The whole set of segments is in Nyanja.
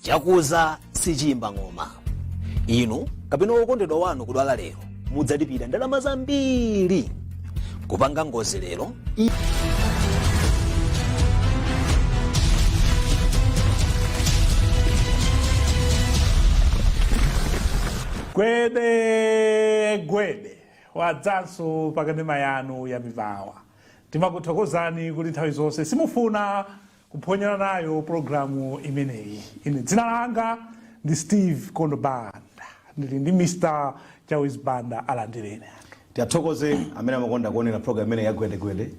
chakuza sichimba ngoma. Inu kapena okondedwa wanu kudwala lero mudzalipira ndalama zambiri kupanga ngozi lero. Gwede wadzanso pakanema yanu ya mivawa. Timakuthokozani kuti nthawi zonse simufuna kuphonyana nayo programu imeneyi. Ine dzina langa ndi Steve Kondobanda, ndili ndi Mr. Jawis Banda alandireni. Tiathokoze amene amakonda kuonera program imene ya Gwede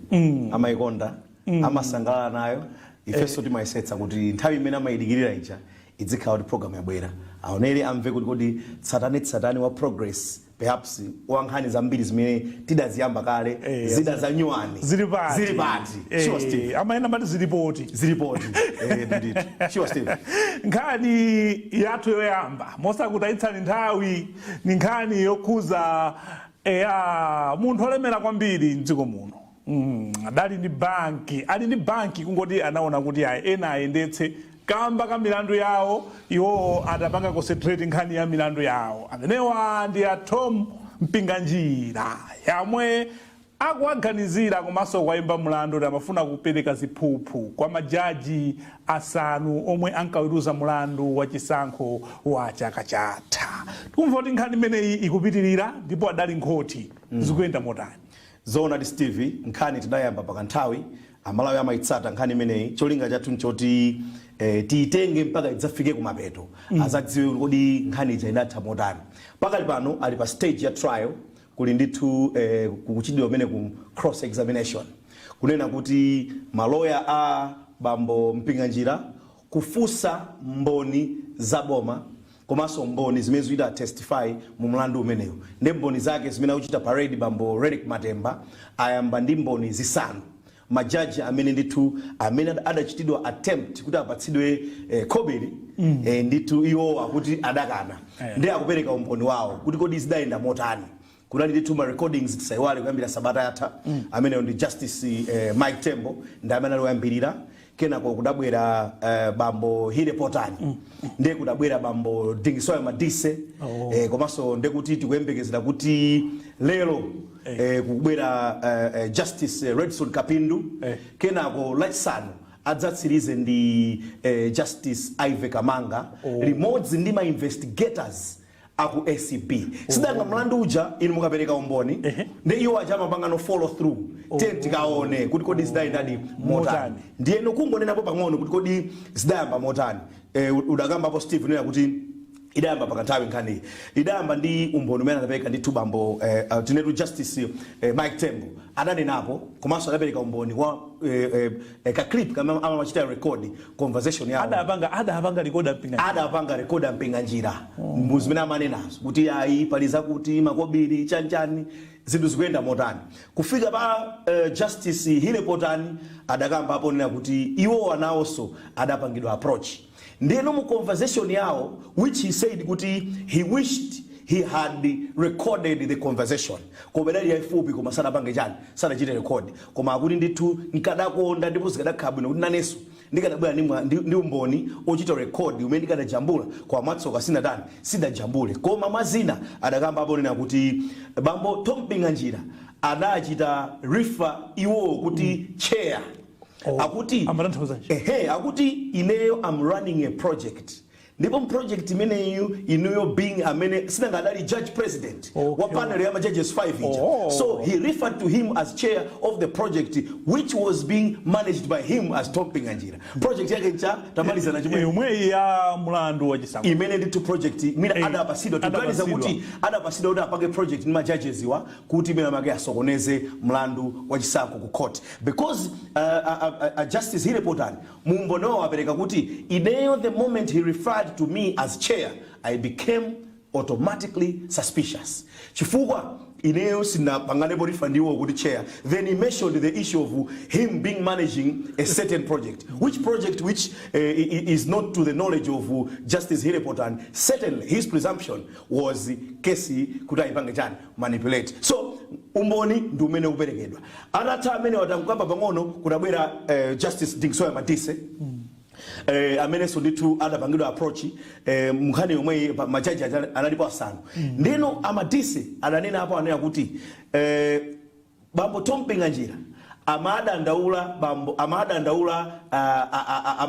amayikonda amasangalala nayo. Ifeso timayisetsa kuti nthawi imene amayidikirira ija idzikhala kuti program yabwera aonere amve kuti tsatani wa progress perhaps wankhani zambiri zimene tidaziyamba kale zida za nyuwani zili pati sure Steve amayena mati zilipoti ndithu sure Steve nkhani yathu yoyamba mosakutayitsani nthawi ni nkhani yokhuza munthu olemera kwambiri mdziko muno. Ali ndi banki kungoti anaona kuti ena ayendetse kamba ka milandu yawo, iwo atapanga concentrate nkhani ya milandu yawo. Amenewa ndi a Tom Mpinganjira yamwe akuaganizira komanso kwayimba mlandu kuti amafuna kupereka ziphuphu kwa majaji asanu omwe ankaweruza mlandu wa chisankho wa chaka chatha. Tikumva kuti nkhani imeneyi ikupitirira ndipo adali nkhoti zikuyenda motani. Zona di Steve nkhani tidayamba pakanthawi amalawi amayitsata nkhani imeneyi cholinga chathu nchoti tiitenge mpaka idzafike kumapeto azadziwe kuti nkhani ija inatha motani. Pakali pano ali pa stage ya trial kuli ndithu kuchidwa umene ku cross examination kunena kuti maloya a bambo Mpinganjira kufusa mboni za boma komanso mboni zimene zikuita testify mu mlandu umeneyo. Ndi mboni zake zimene akuchita parade bambo Relic Matemba ayamba ndi mboni zisanu. Majaji amene ndithu amene adachitidwa attempt kuti apatsidwe kobiri ndithu iwo akuti adakana ndi akupereka umboni wawo kuti kodi zidayenda motani. Kunali ndithu ma recordings tisaiwale kuyambira sabata yatha amene ndi Justice Mike Tembo ndi amene aliyambirira kenako kudabwera bambo Hile Potani ndiye kudabwera bambo Dingisoya Madise komanso ndekuti tikuyembekezera kuti lero kubwera Justice Redson Kapindu kenako lachisanu adzatsirize ndi Justice Ive Kamanga limodzi ndi ma investigators aku ACP. Sidanga mlandu uja inu mukapereka umboni ndi iwo aja amapanga no follow through tikaone kuti kodi zidayenda motani. Ndiye nokungonena po pang'ono kuti kodi zidayamba motani. Udakamba hapo Steve nena kuti idayamba pakanthawi nkhani idayamba ndi umboni umene anapereka ndithu bambo tinetu Justice Mike Tembo adanenapo komanso adapereka umboni wa ka clip kama amachita record conversation yawo adapanga record Mpinganjira mbuzi zimene amanenazo kuti ayi paliza kuti makobiri chanchani zinthu zikuyenda motani. Kufika pa Justice Hile Potani adakamba hapo nena kuti iwo anawonso adapangidwa approach. Ndeno mu conversation yawo which he said kuti he wished he had recorded the conversation. Kobelali yaifupi koma sana pange chani sana chite record koma akuti ndithu nkadakonda ndipo zikadakhabwino kuti naneso ndikadabwera ndi umboni ochita record umene ndikadajambula kwa matsoka sidajambule koma mazina adakamba hapo nena kuti bambo Tom Mpinganjira adachita refer iwo kuti chair akuti akuti ineyo I'm running a project ndipo project imeneyo inuyo being amene sinangadali judge president wa panel ya judges 5 ija. So he referred to him as chair of the project which was being managed by him as Tom Mpinganjira. Project yake ncha tamaliza na chimwe ya mlandu wa chisankho imene ndithu project mina adapasido tuganiza kuti adapasido kuti apange project ni ma judges wa kuti mina make asokoneze mlandu wa chisankho ku court because Justice Hile Potani mumbono apereka kuti ineyo the moment he referred to me as chair I became automatically suspicious. Chifukwa ineyo sina pangane borifa ndiwo kuti chair. Then he mentioned the issue of him being managing a certain project which is not to the knowledge of Justice Hile Potani. Certainly his presumption was kesi kutaipange chani manipulate. So umboni ndi umene uperekedwa. Anatha amene watankapa pang'ono kudabwera Justice Dingisoya Madise amenenso ndithu adapangidwa approach mnkhani yomwe majaji analipo asanu ndino amadise adanena apo anena kuti bambo Tom Pinganjira amadandaula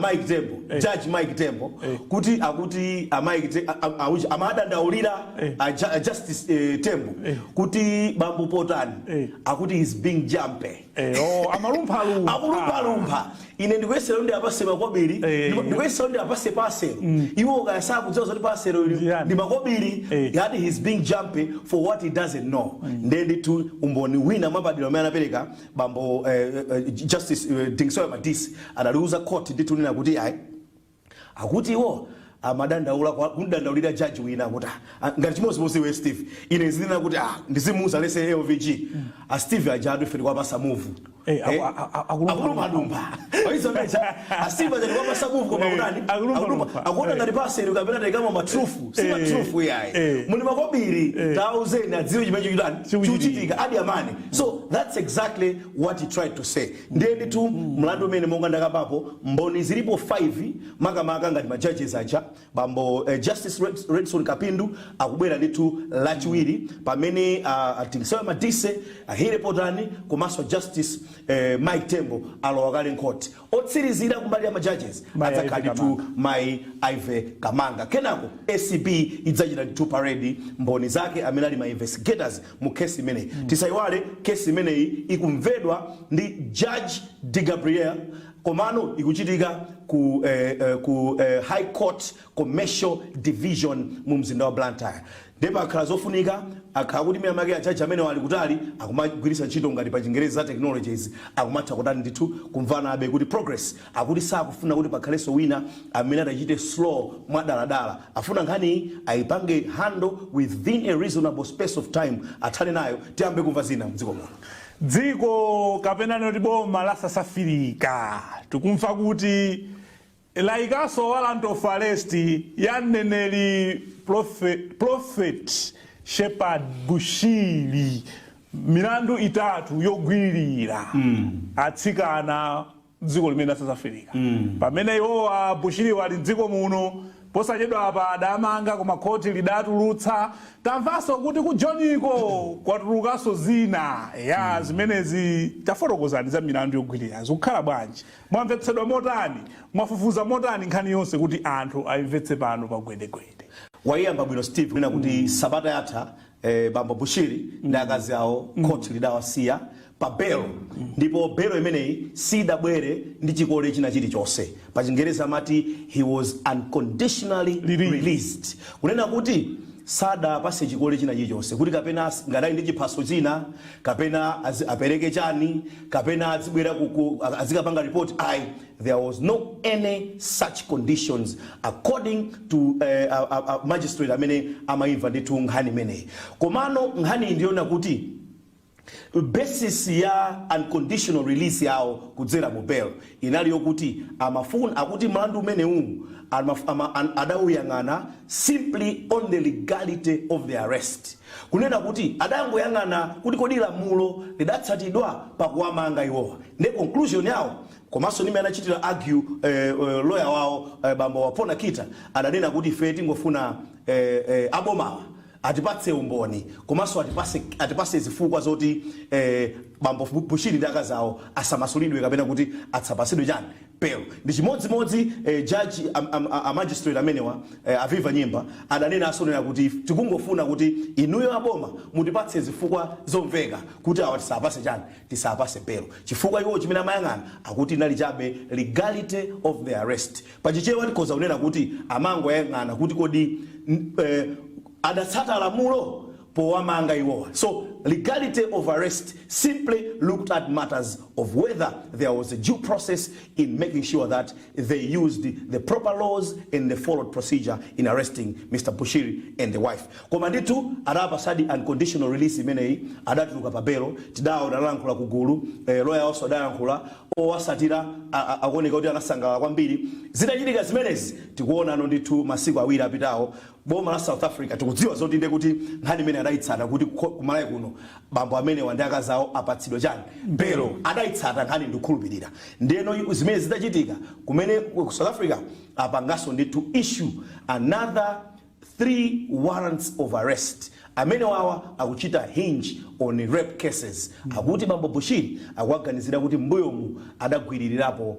Mike Tembo Judge Mike Tembo kuti akuti amadandaulira Justice Tembo kuti bambo Potani akuti is being jumpy akulumpa ine ndikwesera ndi apase makobiri ndikwesera ndi apase pasero iwo kayasa kudziwa zoti pasero ndi makobiri yati he's being jumpy for what he doesn't know ndendi tu umboni wina mabadilo amene anapereka bambo Justice Dingsoya Madisi analiuza court nditu nina kuti akuti iwo amadandaula kundandaulira judge wina kuti ngati chimodzimodzi we Steve ine zina kuti ndizimuza lese LVG Steve ajadu feri kwa pasa move akulumpa oizomeja Steve ajadu kwa pasa move kwa unani akuona ngati pasero kapena taikama matrufu si matrufu yayi muli makobiri thousand adziwe chimecho chitani chuchitika adi amani so that's exactly what he tried to say ndiye tu mlandu umene monga ndakapapo mboni zilipo 5 makamaka ngati ma judges aja bambo Justice Redson Kapindu akubwera nditu lachiwiri pamene Dingsoya Madise Hire Potani komanso Justice Mike Tembo alowakale court otsirizira kumbali ya ma judges adzakali tu Mai Ive Kamanga kenako ACB idzachita nditu parade mboni zake amene ali ma investigators mu case imene tisaiwale case imene ikumvedwa ndi Judge De Gabriel komano ikuchitika ku High Court Commercial Division mu mzinda wa Blantyre ndipo akhala zofunika akhala kuti mina make ajaji amene wali kutali akumagwiritsa ntchito ngati pa Chingerezi za technologies akumatha kutani ndithu kumvana abe kuti progress akuti sakufuna kuti pakhalenso wina amene atachite slow mwadaladala afuna nkhani ayipange handle within a reasonable space of time athane nayo tiyambe kumva zina mdziko muno dziko kapena noti boma la South Africa tikumva kuti laikaso Warrant of Arrest ya mneneri Prophet Shepherd Bushiri milandu itatu yogwiririra atsikana dziko limene la South Africa pamene iwowa Bushiri wali dziko muno posachedwa apa adamanga koma khoti lidatulutsa tamvaso kuti kujoniko kwatulukaso zina ya zimenezi tafotokozani za milandu yogwirira zikukhala bwanji mwamvetsedwa motani mwafufuza motani nkhani yonse kuti anthu ayimvetse pano pagwedegwede waiyamba bwino Steve nena kuti sabata yatha bambo Bushiri ndi akazi awo khoti lidawasiya pa belo ndipo belo imeneyi sidabwere ndi chikole china chilichonse pa Chingereza amati he was unconditionally released kunena kuti sada pase chikole china chilichonse kuti kapena ngadali ndi chiphaso china kapena apereke chani kapena azibwera azikapanga report there was no any such conditions according to a magistrate amene amaimva ndithu nkhani imeneyi komano nkhani ndiona kuti basis ya unconditional release yao kudzera mu bail inali yokuti amafuna akuti mlandu umene adawuyang'ana simply on the legality of the arrest kunena kuti adangoyang'ana kuti kodi lamulo lidatsatidwa pakuwamanga iwowa ndi conclusion yawo komanso nimene anachitira argue lawyer wawo bambo Wapona Kita adanena kuti ife tingofuna abomawa atipatse umboni komanso atipase zifukwa zoti bambo Bushiri ndi akazi awo asamasulidwe kapena kuti atsapasidwe chani pero ndi chimodzimodzi judge a magistrate amenewa Aviva Nyimba adanena asonera kuti tikungofuna kuti inuyo aboma mutipatse zifukwa zomveka kuti awa tisapase chani tisapase pero chifukwa iwo chimene amayang'ana akuti inali chabe legality of the arrest pachichewa tikoza kunena kuti amango yang'ana kuti kodi adatsata lamulo powamanga iwowa so legality of arrest simply looked at matters of whether there was a due process in making sure that they used the proper laws and the followed procedure in arresting Mr. Bushiri and the wife koma nditu adapa sadi unconditional release imeneyi adatuluka pa belo tidawo dalankhula kugulu lawyer also dalankhula owasatira akuoneka kuti anasangalala kwambiri zitachitika zimenezi tikuona no nditu masiku awiri apitawo boma la South Africa tikudziwa zoti ndi kuti nkhani imene adayitsata kuti kumalawi kuno bambo amene wandaka zawo apatsidwa chani belo adayitsata nkhani ndikukhulupirira ndeno zimene zidachitika kumene ku South Africa apangaso ndi to issue another 3 warrants of arrest amene wawa akuchita hinge on rape cases akuti bambo Bushiri akuaganizira kuti mbuyomu adagwiririrapo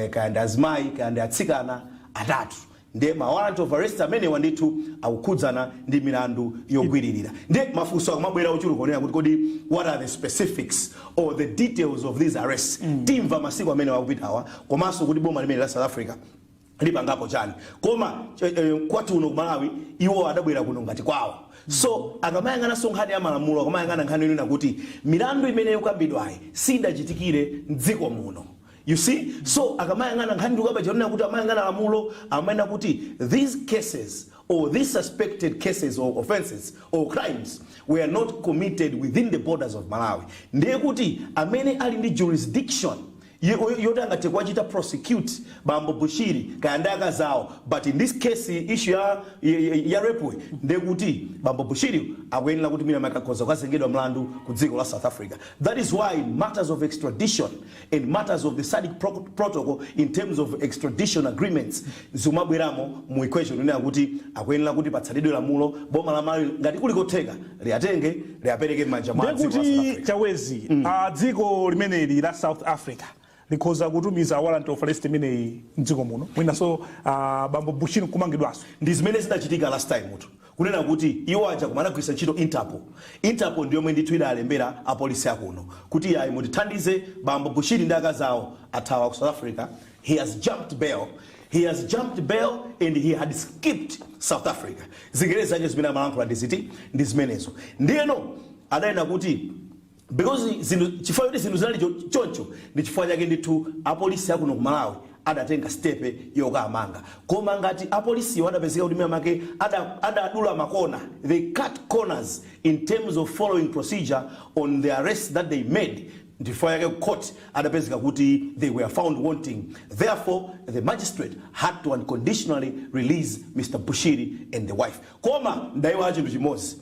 kaya azimayi kaya atsikana atatu nde ma warrant of arrest amene wanditu akukhudzana ndi milandu yogwiririra nde mafunso akumabwera uchulu konena kuti kodi what are the specifics or the details of these arrests timva masiku amene wakupitawa komanso kuti boma limene la South Africa lipangapo chani koma kwati uno kumalawi iwo adabwera kuno ngati kwawo so akamayangana nkhani ya malamulo akamayangana nkhani ino kuti milandu imene yokambidwayi sidachitikire mdziko muno. You see? So akamayangana nkhani ndikaba chonena kuti amayangana lamulo amayana kuti these cases or these suspected cases or offenses or crimes were not committed within the borders of Malawi. Ndiye kuti amene ali ndi jurisdiction yotanga tekwachita prosecute bambo Bushiri kayandaka zawo but in this case issue ya rape ndiye kuti bambo Bushiri akuyenera kuti mina makakoza kazengedwa mlandu ku dziko la South Africa. That is why matters of extradition and matters of the SADC protocol in terms of extradition agreements zimabweramo mu equation ina kuti akuyenera kuti patsalidwe lamulo boma la Malawi ngati kulikotheka liatenge liapereke m'manja mwa dziko la South Africa. Chawezi dziko limeneli la South Africa likhoza kutumiza warrant of arrest imene mdziko muno mwinaso bambo Bushiri kumangidwaso ndi zimene zidachitika last time mutu kunena kuti iwo aja kumanagwisa ntchito Interpol ndiyo mwe ndithu idalembera apolisi akuno kuti ayi mutithandize bambo Bushiri ndi akazawo athawa ku South Africa. He has jumped bail and he had skipped South Africa. Zingereza zake zimene amalankhula ndi zimenezo ndiyeno adayena kuti because chifukwa kuti zinthu zinali choncho ndi chifukwa chake ndithu apolisi akuno ku Malawi adatenga stepe yokamanga koma ngati apolisi wadapezeka kuti make adadula makona, they cut corners in terms of following procedure on the arrest that they made. Before yake court adapezeka kuti they were found wanting. Therefore the magistrate had to unconditionally release Mr. Bushiri and the wife. Koma ndaiwa chinthu chimozi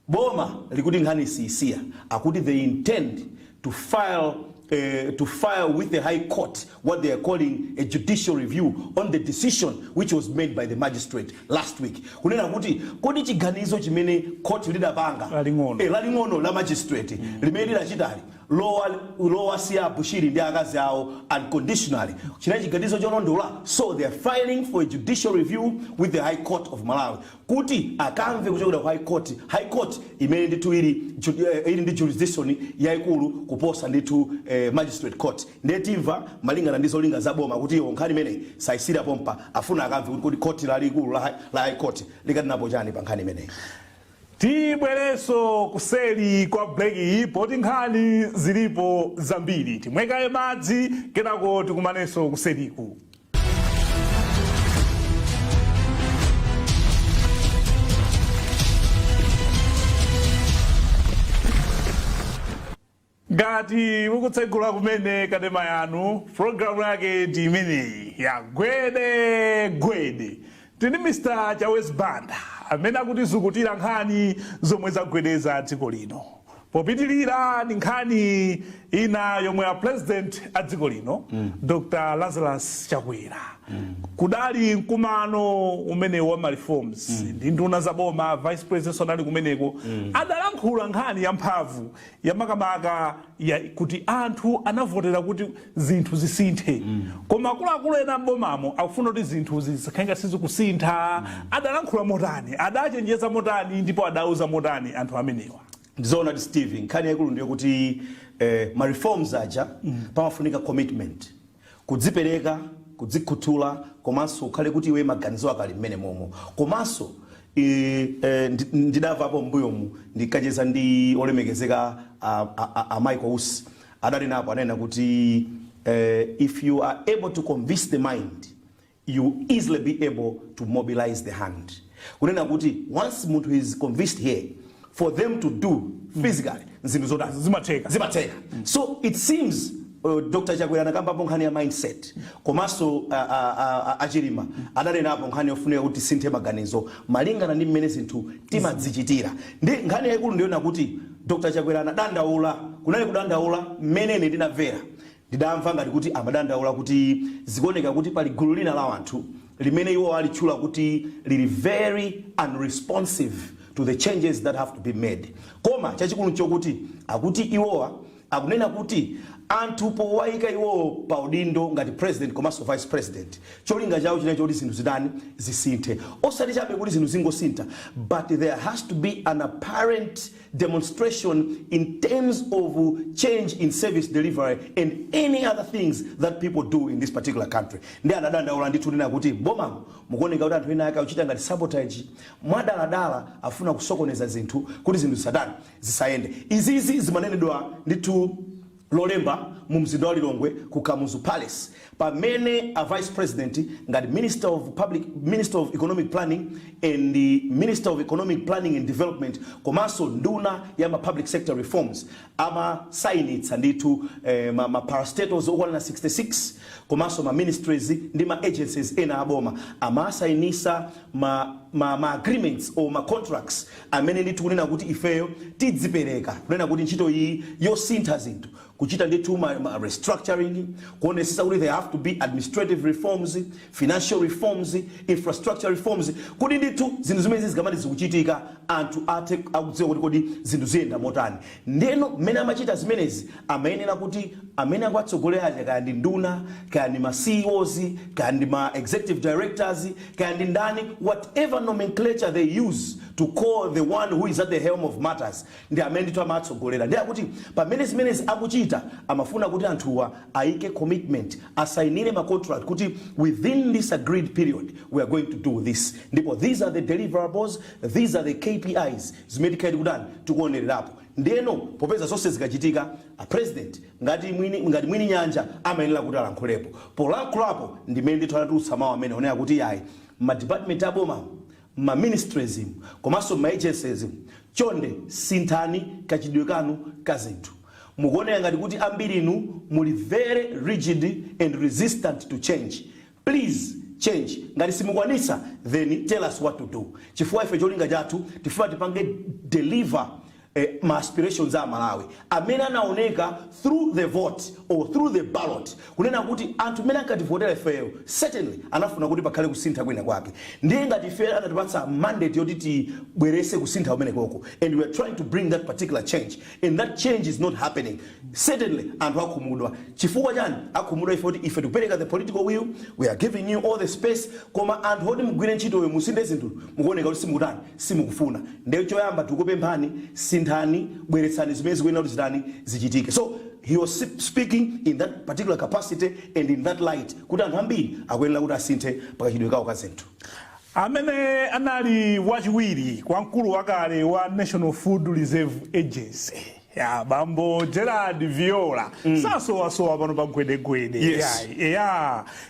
boma likuti nkhani siisia akuti they intend to file with the High Court what they are calling a judicial review on the decision which was made by the magistrate last week. Kunena kuti kodi chiganizo chimene court lidapanga laling'ono la magistrate limene lachitali lowa siya Bushiri ndi akazi awo unconditionally china chiganizo chonondola, so they are filing for a judicial review with the High Court of Malawi kuti akamve kuchokera ku High Court imene ndithu ili ndi jurisdiction yaikulu kuposa ndithu magistrate court. Ndetimva malingana ndi zolinga za boma kuti nkhani imene saisira pompa afuna akamve kuti court lalikulu la High Court likatinapo chani pa nkhani imene. Tibwereso kuseli kwa break poti nkhani zilipo zambiri timwekaye madzi kenako tikumaneso kuseliku. Ngati mukutsegula kumene kadema yanu programu yake ndi imeneyi ya gwede tini Mr. Chawezi Banda amene akutizukutira nkhani zomwe zagwedeza dziko lino. Popitilira ni nkhani ina yomwe ya president a dziko lino Dr. Lazarus Chakwera kudali mkumano umene wa reforms ndi nduna za boma vice president sonali kumeneko adalankhula nkhani ya mphamvu ya makamaka ya kuti anthu anavotera kuti zinthu zisinthe koma akuluakulu ena mbomamo akufuna kuti zinthu zikhaenga sizikusintha. Adalankhula motani, adachenjeza motani ndipo adauza motani anthu amenewa. Ndizoona Steve nkhani yaikulu ndiyo kuti ma reforms aja pamafunika commitment, kudzipereka, kudzikhuthula komanso ukhale kuti iwe maganizo akali mmene momo komanso ndidavapo mbuyomu ndikacheza ndi olemekezeka a Michael Usi adali napo anena kuti if you are able to convince the mind you easily be able to mobilize the hand. Kunena kuti once munthu is convinced here for them to do physically zimateka. So it seems Dr. Chakwera kamba nkhani ya mindset komanso achilima adanena apo nkhani yofunika kuti sinthe maganizo malingana ndi mmene zinthu timadzichitira ndi nkhani yaikulu ndiona kuti Dr. Chakwera anadandaula kunali kudandaula mmene ndinamvera ndidamva ngati kuti amadandaula kuti zikuoneka kuti pali gulu lina la anthu limene iwo alitchula kuti lili very unresponsive to the changes that have to be made. Koma chachikulu chokuti akuti iwowa akunena kuti anthu powayika iwo pa udindo ngati president komanso vice president cholinga chawo chinacho kuti zinthu zidani zisinthe osati chabe kuti zinthu zingosintha but there has to be an apparent demonstration in terms of change in service delivery and any other things that people do in this particular country. Ndi anadandaula ndithu nena kuti boma mukuoneka kuti anthu ena akachita ngati sabotage mwadaladala afuna kusokoneza zinthu kuti zinthu zisadani zisayende. Izizi zimanenedwa ndithu lolemba mu mzinda wa Lilongwe ku Kamuzu Palace pamene a vice president ngati minister of economic planning and the minister of economic planning and development komanso nduna ya ma public sector reforms ama signitsa ndithu ma parastatals okwana 66 komanso ma ministries ndi ma agencies ena aboma ama signisa ma agreements or ma contracts amene ndithu kunena kuti ifeyo tidzipereka kunena kuti ntchito iyi yosintha zinthu kuchita ndithu ma restructuring kuonesesa kuti there have to be administrative reforms, financial reforms, infrastructure reforms kuti ndithu zinthu zimene zikamati zikuchitika anthu athe akudziwa kuti kodi zinthu ziyenda motani. Ndeno mmene amachita zimenezi amayenera kuti amene akwatsogolera kaya ndi nduna kaya ndi ma CEOs kaya ndi ma executive directors kaya ndi ndani whatever nomenclature they use to call the one who is at the helm of matters ndi amene ndithu amatsogolera ndi akuti pamene zimenezi akuchita amafuna kuti anthuwa aike commitment asainire ma contract kuti within this agreed period we are going to do this ndipo these are the deliverables, these are the KPIs zimene tikhaidi kudani tikuonererapo. Ndeno popeza zonse zikachitika a president ngati mwini nyanja amayenera kuti alankhulepo polankhulapo ndimene ndithu anatulutsa mawu amene onera kuti yayi ma department aboma ma ministries komanso ma agencies chonde sinthani kachidwe kanu ka zinthu mukuonera ngati kuti ambiri inu muli very rigid and resistant to change. Please change. Ngati simukwanisa then tell us what to do. Chifukwa ife cholinga chathu tifuna tipange deliver ma aspirations a Malawi amene anaoneka through the vote or through the ballot kunena kuti anthu mene ankativotera ifeyo certainly anafuna kuti pakhale kusintha kwina kwake ndiye ngati ifeyo anatipatsa mandate yoti tibwerese kusintha kumene koko and we are trying to bring that particular change and that change is not happening. Certainly anthu akhumudwa chifukwa chani akhumudwa ife tikupereka the political will, we are giving you all the space koma anthu oti mugwire ntchito yo musinde zinthu mukuoneka kuti simukutani simukufuna ndiye choyamba tikupemphani sinthani bweretsani zimene zikuyenera kuti zitani zichitike. So he was speaking in that particular capacity and in that light kuti anthu ambiri akuyenera kuti asinthe pakachidwe kawo ka zinthu. Amene anali wachiwiri kwa mkulu wakale wa National Food Reserve Agency ya bambo Gerald Viola sasowa pano pa gwedegwede. Yes.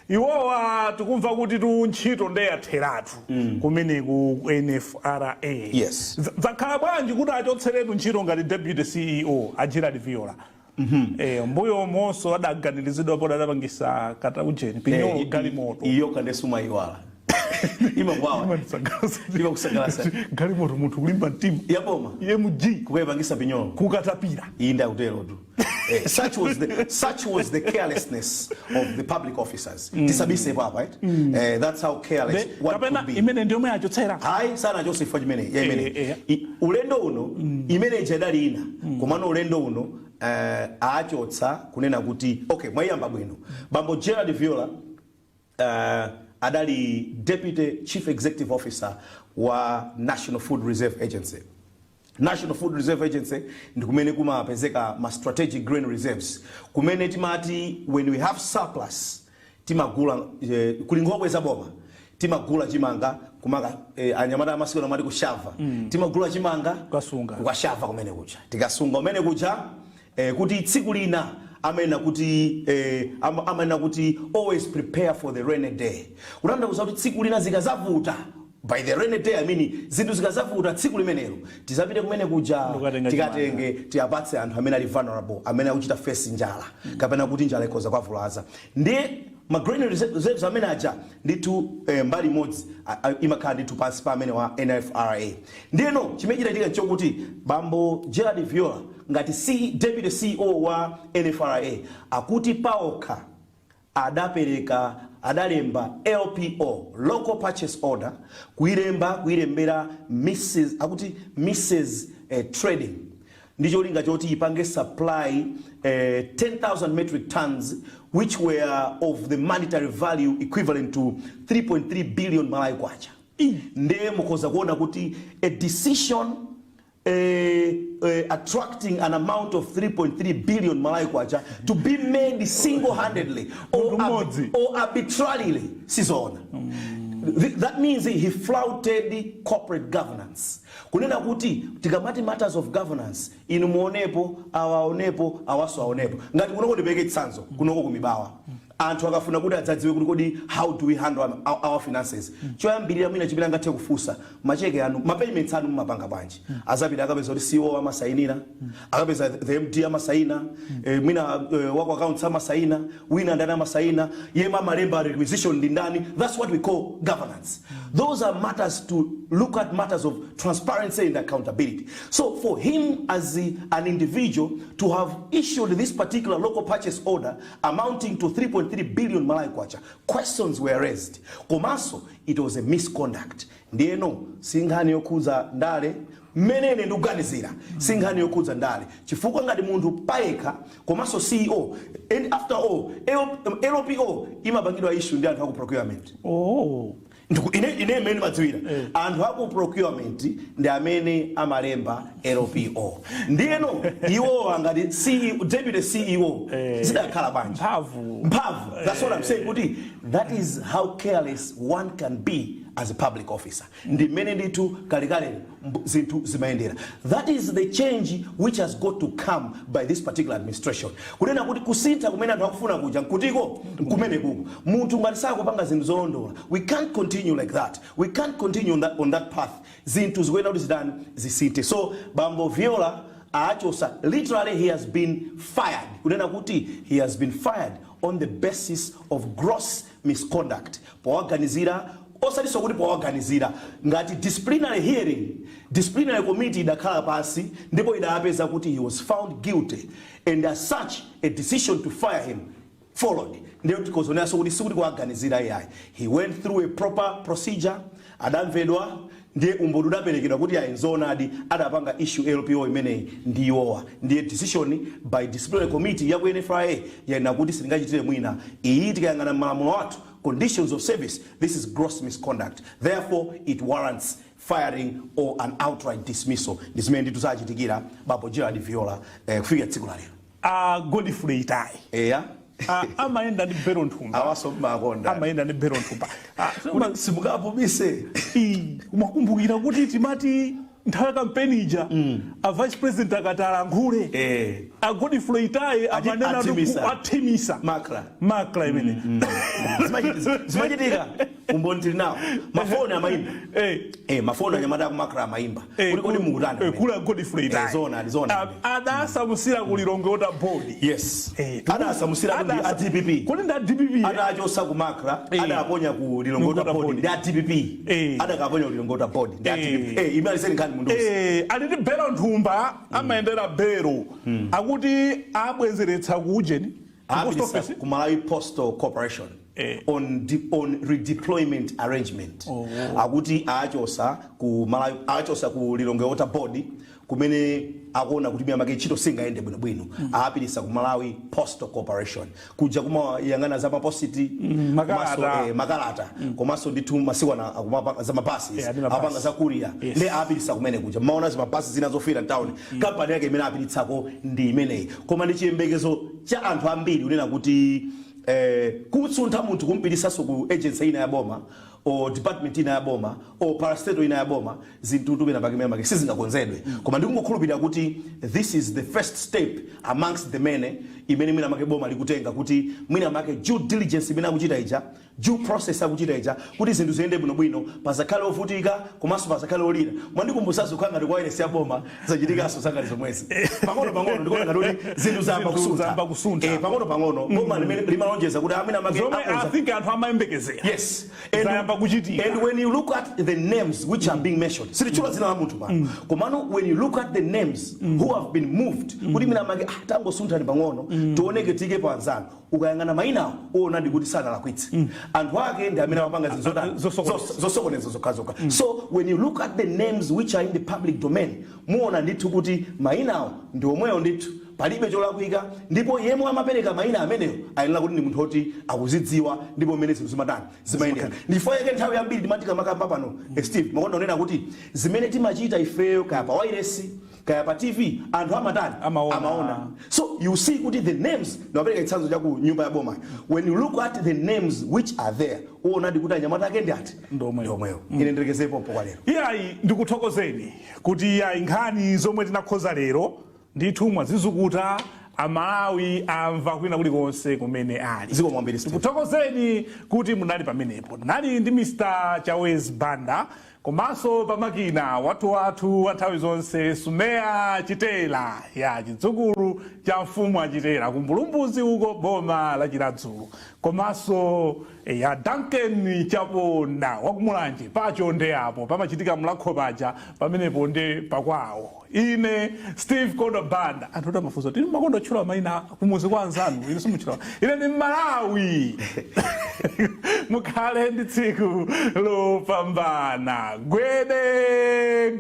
Iwowa tikumva kuti ntchito ndeyatheratu kumene ku NFRA. Yes. Zakhala bwanji kuti achotseretu ntchito ngati deputy CEO a Gerald Viola. Mbuyo monso adaganirizidwa pona adapangisa kata ujeni pinyo galimoto iyo kandesuma iwala imabwawa imakusangalasa galimoto munthu kulimba mtima yaboma MG kukayipangisa pinyo kukatapira inda utero tu. Such was the carelessness of the public officers. Tisabise papa, right? That's how careless one could be. Imene ndio mwe achotsera. Hai sana Joseph Fajimene. Ya imene. Ulendo uno imene jadali ina. Komano ulendo uno achotsa kunena kuti okay mwayamba bwino. Bambo Gerald Viola adali Deputy Chief Executive Officer wa National Food Reserve Agency. National Food Reserve Agency ndikumene kumapezeka ma strategic grain reserves kumene timati when we have surplus timagula kulingobweza boma timagula chimanga kumanga anyamata amasiku namati kushava timagula chimanga kukashava kumene kucha tikasunga kumene kucha kuti tsiku lina amena kuti always prepare for the rainy day. Kulanda kuza kuti tsiku lina zikazavuta by the rainy day, I mean zinthu zikazavuta tsiku limenelo tizapite kumene kuja tikatenge tiyapatse anthu amene ali vulnerable, amene akuchita face njala kapena kuti njala ikoza kwavulaza. Ndiye ma grain reserves amene aja nditu mbali modzi imakhala nditu pansi pa amene wa NFRA. Ndiye no chimechitika chokuti bambo Gerald Viola ngati deputy CEO wa NFRA akuti paokha adalemba LPO, local purchase order, kuilembera Mrs. Trading. Ndicho linga choti ipange supply 10,000 metric tons, which were of the monetary value equivalent to 3.3 billion Malai kwacha. Ndiye mukoza kuona kuti a decision attracting an amount of 3.3 billion Malai kwacha to be made single-handedly or arbitrarily sizona. That means he flouted corporate governance. Kunena kuti tikamati matters of governance inu muonepo awaonepo awaso aonepo ngati kunoko ndipeke chitsanzo kunoko kumibawa anthu akafuna kuti adzadziwe kuti kodi how do we handle our finances. Choyambirira mwina chipita ngathe kufusa macheke anu mapayments anu mumapanga bwanji. Azapita akapeza kuti CEO amasainira, akapeza the MD amasaina, mwina wako accounts amasaina, wina ndana amasaina, yema malemba requisition ndi ndani. That's what we call governance. Those are matters to look at, matters of transparency and accountability. So for him as an individual to have issued this particular local purchase order amounting to 3.3 billion Malai kwacha, questions were raised. Komanso, it was a misconduct. Ndieno, singhani yokuza ndale, menene nduganizira, singhani yokuza ndale. Chifukwa ngati mundu paeka, komanso CEO, and after all, LPO, imabangidwa issue ndi anthu aku procurement. Ine meni madziwira anthu aku procurement ndi amene amalemba LPO. Ndiyeno iwo angati deputy CEO zidakhala banje mphamvu. That's what I'm saying, kuti that is how careless one can be as a public officer. Ndi mene nditu kalikale zinthu zimayendera. That is the change which has got to come by this particular administration. Kunena kuti kusintha kumene anthu akufuna kuja nkutiko kumene kuko munthu ngati sakupanga zinthu zolondola. We can't continue like that. We can't continue on that path. Zinthu zikuenda kuti zidani zisinte. So bambo Viola achosa, literally he has been fired. Kunena kuti he has been fired on the basis of gross misconduct. Powaganizira osaliso kuti powaganizira ngati disciplinary hearing, disciplinary committee idakhala pasi ndipo idapeza kuti he was found guilty, and as such a decision to fire him followed. Ndiyo tikozoneaso kuti sikuti kuwaganizira AI. He went through a proper procedure, adamvedwa ndiye umbodu daperekedwa kuti aenzonadi adapanga issue LPO imene ndiyowa. Ndiye decision by disciplinary committee ya NFRA yana kuti silingachitire mwina iyi tikayangana malamulo wathu conditions of service. This is gross misconduct. Therefore, it warrants firing or an outright dismissal. This means to sachitikira babo Gerald Viola kufika tsiku la lero. Godfrey Tai. Amaenda ni Baron Tumba. Awaso makonda. Amaenda ni Baron Tumba. Simukapo bise. Umakumbukira kuti timati nthawi kampeni ija a vice president akatala ngule a Godfrey Tai amanena atimisa makla imene zimachitika umboni nawo mafoni amaimba mafoni anyamata ku makla amaimba kuli mukutana kula Godfrey Tai zona adasamusira kulilongota board. Yes, adasamusira kuti a DPP kuli nda DPP adachosa ku makla adaponya ku lilongota board ndi a DPP adakaponya ku lilongota board ndi a DPP imali seni aliti Baron Tumba amaendera bero akuti abwezeretsa kujeni ku Malawi Postal Corporation on redeployment arrangement. Akuti achosa ku Malawi, achosa ku lilongota board kumene akuona kuti miyamake chito singaende bwinobwino apilisa ku Malawi Postal Corporation kuja kuma yangana za mapositi makalata komanso nditu masiwana za mabasi apanga za courier ndi apilisa kumene kuja maona za mabasi zinazofira town company yake imene apilitsako ndi imeneyi. Koma ndi chiyembekezo cha anthu ambiri unena kuti kutsuntha munthu kumpilisaso ku agency ina ya boma o department ina ya boma o parastatal ina ya boma zinthu tumena pakimene make sizingakonzedwe. Koma ndikungokhulupirira kuti this is the first step amongst the many imene mwina make boma likutenga kuti mwina make due diligence imene akuchita ija due process akuchita ija kuti zinthu ziyende bwinobwino pasakhale ovutika komanso pasakhale olira mwandikumbusazo kukhala ngati kwa wireless ya boma zachitikaso zakali zomwezi pang'ono ndikuona ngati kuti zinthu zamba kusuntha pang'ono boma limalonjeza kuti amene zomwe I think anthu amayembekezera yes zayamba kuchitika. and when you look at the names which are being mentioned silichula zina la munthu pano komano when you look at the names who have been moved kuti mina amake tangosunthani pang'ono tioneke tike pa anzanu ukayang'ana mayinawo uona ndi kuti sanalakwitse anthu ake ndi amene amapanga zinthu zosokoneza zokhazoka so when you look at the names which are in the public domain muona ndithu kuti mayinawo ndi omweyo ndithu palibe cholakwika ndipo yemwe amapereka mayina ameneyo ayenera kuti ndi munthu oti akuzidziwa ndipo mmene zinthu zimayendera ndifo yake nthawi yambiri timatika makamba pano Steve makonda onena kuti zimene timachita ifeyo kaya pa wireless kaya pa TV anthu amaona so you see kuti the names ndapereka chitsanzo cha ku nyumba ya boma when you look at the names which are there uona ndi kuti anyamata ake ndi ati ndomweyo ine ndirekezepo kwa lero iyayi ndikuthokozeni kuti iyayi nkhani zomwe tinakhoza lero ndithu mwazizukuta amalawi amva kwina kulikonse kumene ali ndikuthokozeni kuti munali pamenepo nali ndi Mr. Chawezi Banda komanso pamakina wathu wa nthawi zonse Sumeya Chitela ya chidzukulu cha mfumu Achitela kumbulumbuzi uko boma la Chiladzulo komanso ya Duncan Chaponda wakumulanje pachonde apo pamachitika mlakho paja pamenepo nde pakwawo ine Steve Kondo Banda anthu kuti amafunsa tili makondo tchula mayina kumuzi kwa anzanu ine simuchula ine ndi Malawi mukhale ndi tsiku lopambana gwede